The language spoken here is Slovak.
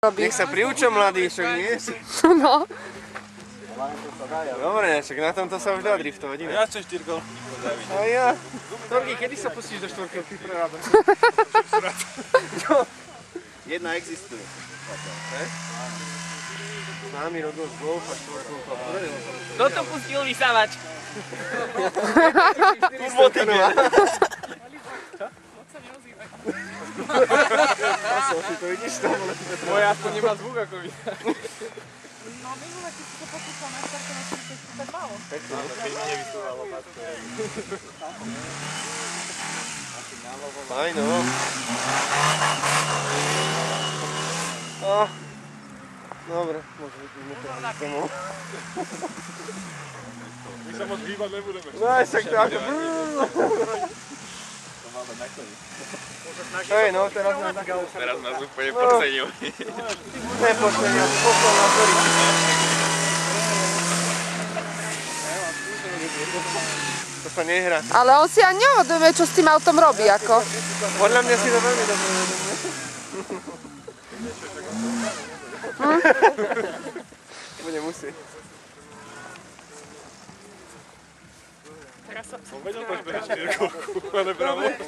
Nech sa priučia mladí, však nie? No. Dobre, však na tomto sa už dá driftovať, iné. Ja chcem štyrkolky. A ja. Torky, kedy sa pustíš do štvorkolky prerábať? Jedna existuje. S nami robil golf a štvorkolka. Kto to pustil vysávať? Turbotiger. Si to vidíš tam, ale ty to treba. Moja aspoň nemá zvuk ako vy. No minule, keď si to pokúšal na starke na 40, tak málo. Keď mi nevysúvalo pátko. Fajn, no. Dobre, môžeme ísť teraz domov. My sa moc hýbať nebudeme. No aj však to ako Hej, no teraz nás takého... Teraz nás úplne podcenil. Nepodcenil, poslal na dvori. To sa nehrá. Ale on si ani neuvedomuje, čo s tým autom robí, ako. Podľa mňa si to veľmi dobre uvedomuje. Bude musieť. Teraz sa... Som vedel, že beží štyrkolku, ale práve.